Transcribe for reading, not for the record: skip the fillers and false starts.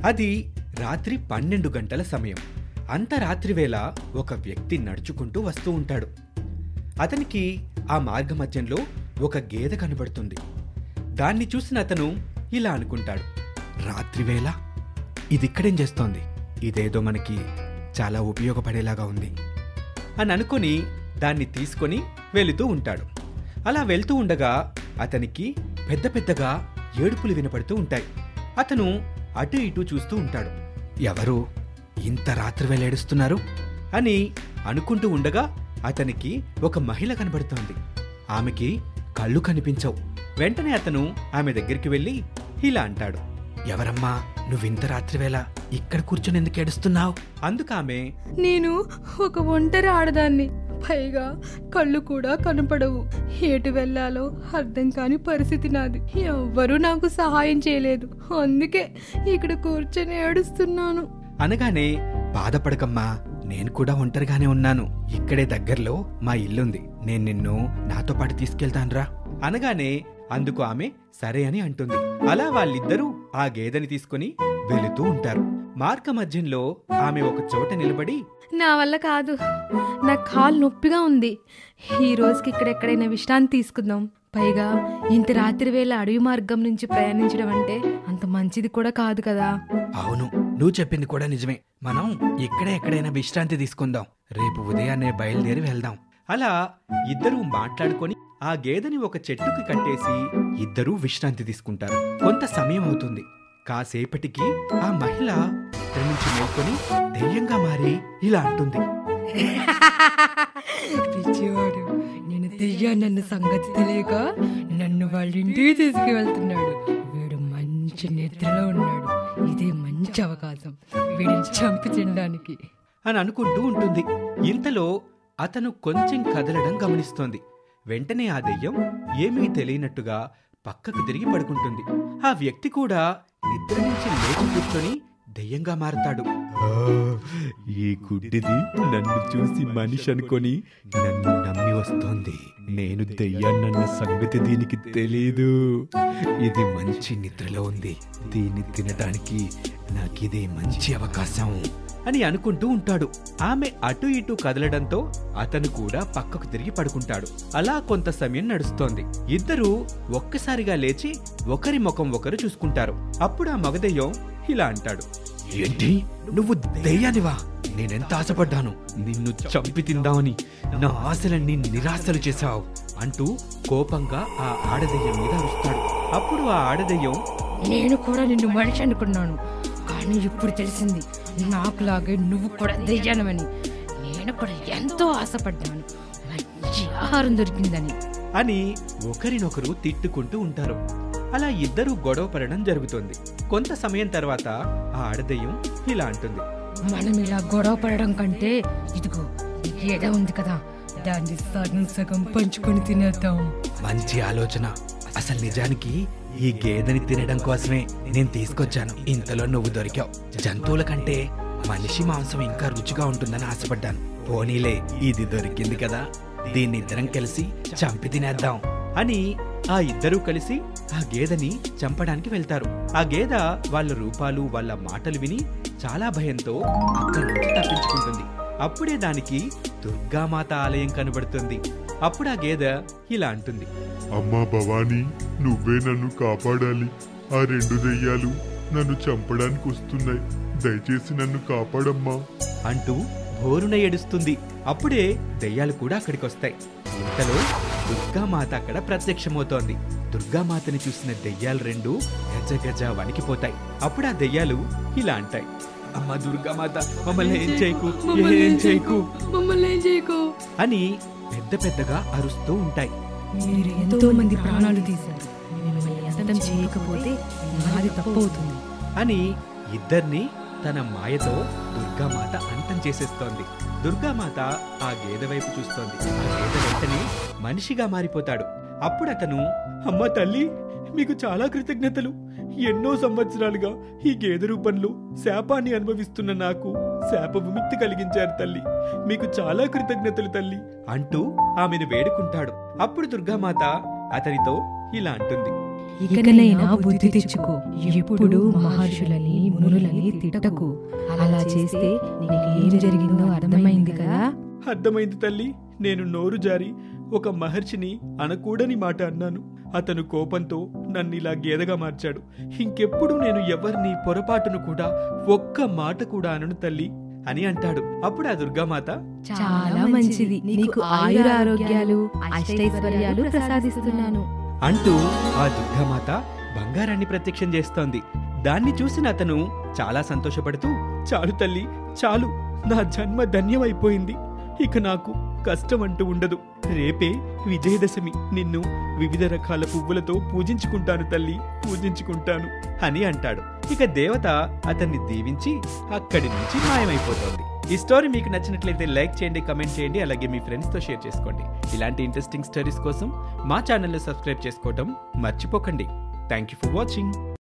అది రాత్రి 12 గంటల సమయం. అంత రాత్రివేళ ఒక వ్యక్తి నడుచుకుంటూ వస్తూ ఉంటాడు. అతనికి ఆ మార్గమధ్యంలో ఒక గేదె కనబడుతుంది. దాన్ని చూసిన అతను ఇలా అనుకుంటాడు, రాత్రివేళ ఇదిక్కడేం చేస్తోంది? ఇదేదో మనకి చాలా ఉపయోగపడేలాగా ఉంది అని అనుకుని దాన్ని తీసుకొని వెళుతూ ఉంటాడు. అలా వెళ్తూ ఉండగా అతనికి పెద్ద పెద్దగా ఏడుపులు వినపడుతూ ఉంటాయి. అతను అటు ఇటు చూస్తూ ఉంటాడు. ఎవరు ఇంత రాత్రివేళ ఏడుస్తున్నారు అని అనుకుంటూ ఉండగా అతనికి ఒక మహిళ కనబడుతోంది. ఆమెకి కళ్ళు కనిపించవు. వెంటనే అతను ఆమె దగ్గరికి వెళ్ళి ఇలా అంటాడు, ఎవరమ్మా నువ్వింత రాత్రివేళ ఇక్కడ కూర్చొని ఎందుకు ఏడుస్తున్నావు? అందుకామె, నేను ఒక ఒంటరి ఆడదాన్ని, పైగా కళ్ళు కూడా కనపడవు, ఎటు వెళ్లాలో అర్థం కాని పరిస్థితి నాది, ఎవ్వరూ నాకు సహాయం చేయలేదు, అందుకే ఇక్కడ కూర్చొని ఏడుస్తున్నాను అనగానే, బాధపడకమ్మా, నేను కూడా ఒంటరిగానే ఉన్నాను, ఇక్కడే దగ్గరలో మా ఇల్లుంది, నేను నిన్ను నాతో పాటు తీసుకెళ్తానురా అనగానే అందుకు ఆమె సరే అని అంటుంది. అలా వాళ్ళిద్దరూ ఆ గేదెని తీసుకుని వెళుతూ ఉంటారు. మార్గ మధ్యంలో ఆమె ఒక చోట నిలబడి, నా వల్ల కాదు, నా కాలు నొప్పిగా ఉంది, ఈ రోజుకి ఇక్కడెక్కడైనా విశ్రాంతి తీసుకుందాం, పైగా ఇంత రాత్రి వేళ అడవి మార్గం నుంచి ప్రయాణించడం అంటే అంత మంచిది కూడా కాదు కదా. అవును, నువ్వు చెప్పింది కూడా నిజమే, మనం ఇక్కడే ఎక్కడైనా విశ్రాంతి తీసుకుందాం, రేపు ఉదయాన్నే బయలుదేరి వెళ్దాం. అలా ఇద్దరూ మాట్లాడుకొని ఆ గేదెని ఒక చెట్టుకి కట్టేసి ఇద్దరూ విశ్రాంతి తీసుకుంటారు. కొంత సమయం అవుతుంది. కాసేపటికి ఆ మహిళ ఇద్దరి నుంచి మేల్కొని దెయ్యంగా మారి ఇలా అంటుంది, పిచ్చివాడు, నేను దెయ్యానన్న సంగతి తెలియక నన్ను వాళ్ళ ఇంటికి తీసుకువెళ్తున్నాడు, వీడు మంచి నిద్రలో ఉన్నాడు, ఇదే మంచి అవకాశం వీడిని చంపి తినడానికి అని అనుకుంటూ ఉంటుంది. ఇంతలో అతను కొంచెం కదలడం గమనిస్తోంది. వెంటనే ఆ దెయ్యం ఏమీ తెలియనట్టుగా పక్కకు తిరిగి పడుకుంటుంది. ఆ వ్యక్తి కూడా నిద్ర నుంచి లేచి కూర్చొని దెయ్యంగా మారతాడు. ఈ గుడ్డిది నన్ను చూసి మనిషి అనుకొని నన్ను నమ్మి వస్తోంది, నేను దెయ్యాన్నన్న సంగతి దీనికి తెలీదు, ఇది మంచి నిద్రలో ఉంది, దీన్ని తినడానికి నాకిదే మంచి అవకాశం అని అనుకుంటూ ఉంటాడు. ఆమె అటు ఇటు కదలడంతో అతను కూడా పక్కకు తిరిగి పడుకుంటాడు. అలా కొంత సమయం నడుస్తోంది. ఇద్దరూ ఒక్కసారిగా లేచి ఒకరి ముఖం ఒకరు చూసుకుంటారు. అప్పుడు ఆ మగదెయ్యం ఇలా అంటాడు, ఏంటి నువ్వు దెయ్యానివా? నేనెంత ఆశపడ్డాను నిన్ను చంపి తిందామని, నా ఆశలన్నీ నిరాశలు చేశావు అంటూ కోపంగా ఆ ఆడదెయ్యం మీద అరుస్తాడు. అప్పుడు ఆ ఆడదెయ్యం, నేను కూడా నిన్ను మనిషి అనుకున్నాను, కానీ ఇప్పుడు తెలిసింది నాకులాగే నువ్వు కూడా దెయ్యానమని, నేను కూడా ఎంతో ఆశపడ్డాను, మంచి ఆహారం దొరికిందని అని ఒకరినొకరు తిట్టుకుంటూ ఉంటారు. అలా ఇద్దరూ గొడవ పడడం జరుగుతుంది. కొంత సమయం తర్వాత ఆ ఆడదెయ్యం ఇలా అంటుంది, మనం ఇలా గొడవ పడడం కంటే ఇదిగో ఏదో ఉంది కదా, దాన్ని సగం సగం పంచుకొని తినేద్దాం. మంచి ఆలోచన. అసలు నిజానికి ఈ గేదెని తినడం కోసమే నేను తీసుకొచ్చాను, ఇంతలో నువ్వు దొరికావు. జంతువుల కంటే మనిషి మాంసం ఇంకా రుచిగా ఉంటుందని ఆశపడ్డాను, పోనీలే ఇది దొరికింది కదా, దీన్ని ఇద్దరం కలిసి చంపి తినేద్దాం అని ఆ ఇద్దరూ కలిసి ఆ గేదెని చంపడానికి వెళ్తారు. ఆ గేదె వాళ్ళ రూపాలు వాళ్ళ మాటలు విని చాలా భయంతో అక్కడి నుంచి తప్పించుకుంటుంది. అప్పుడే దానికి దుర్గామాత ఆలయం కనబడుతుంది. అప్పుడు ఆ గేదె ఇలా అంటుంది, అమ్మా భవానీ, నువ్వే నన్ను కాపాడాలి, ఆ రెండు దెయ్యాలు నన్ను చంపడానికి వస్తున్నాయి, దయచేసి నన్ను కాపాడమ్మా అంటూ భోరున ఏడుస్తుంది. అప్పుడే దెయ్యాలు కూడా అక్కడికొస్తాయి. ఇంతలో దుర్గామాత అక్కడ ప్రత్యక్షమవుతోంది. దుర్గామాతని చూసిన దెయ్యాలు రెండు గజ గజ వణికిపోతాయి. అప్పుడు ఆ దెయ్యాలు ఇలా అంటాయి, అమ్మా దుర్గామాత, మమ్మల్ని ఏం చేయకు, ఏం చేయకు అని పెద్ద పెద్దగా అరుస్తూ ఉంటాయి. మీరు ఎంతో మంది ప్రాణాలు తీశారు, మిమ్మల్ని అంతం చేయకపోతే నాది తప్పవుతుంది అని ఇద్దరిని తన మాయతో దుర్గామాత అంతం చేసేస్తోంది. దుర్గామాత ఆ గేదె వైపు చూస్తోంది. ఆ గేదె వెంటనే మనిషిగా మారిపోతాడు. అప్పుడు అతను, అమ్మా తల్లి, మీకు చాలా కృతజ్ఞతలు, ఎన్నో సంవత్సరాలుగా ఈ గేదె రూపంలో శాపాన్ని అనుభవిస్తున్న నాకు శాప విముక్తి కలిగించారు తల్లి, మీకు చాలా కృతజ్ఞతలు తల్లి అంటూ ఆమెను వేడుకుంటాడు. అప్పుడు దుర్గామాత అతనితో ఇలా అంటుంది, ఇకనైనా బుద్ధి తెచ్చుకో. ఎప్పుడు మహర్షులని మునులని తిట్టకు. అలా చేస్తే నీకేం జరిగిందో అర్థమైంది కదా? అర్థమైంది తల్లి. నేను నోరు జారి ఒక మహర్షిని అనకూడని మాట అన్నాను. అతను కోపంతో నన్నిలా గేదగా మార్చాడు. ఇంకెప్పుడు నేను ఎవరిని పొరపాటును కూడా ఒక్క మాట కూడా అనను తల్లి అని అంటాడు. అప్పుడు ఆ దుర్గామాత, చాలా మంచిది, నీకు ఆయురారోగ్యాలు అష్టైశ్వర్యాలు ప్రసాదిస్తున్నాను అంటూ ఆ దుర్గామాత బంగారాన్ని ప్రత్యక్షం చేస్తోంది. దాన్ని చూసిన అతను చాలా సంతోషపడుతూ, చాలు తల్లి, చాలు, నా జన్మ ధన్యమైపోయింది. ఇక నాకు కష్టం అంటూ ఉండదు. రేపే విజయదశమి. నిన్ను వివిధ రకాల పువ్వులతో పూజించుకుంటాను తల్లి, పూజించుకుంటాను అని అంటాడు. ఇక దేవత అతన్ని దీవించి అక్కడి నుంచి మాయమైపోతోంది. ఈ స్టోరీ మీకు నచ్చినట్లయితే లైక్ చేయండి, కమెంట్ చేయండి, అలాగే మీ ఫ్రెండ్స్ తో షేర్ చేసుకోండి. ఇలాంటి ఇంట్రెస్టింగ్ స్టోరీస్ కోసం మా ఛానల్ ని సబ్స్క్రైబ్ చేసుకోవడం మర్చిపోకండి. Thank you for watching.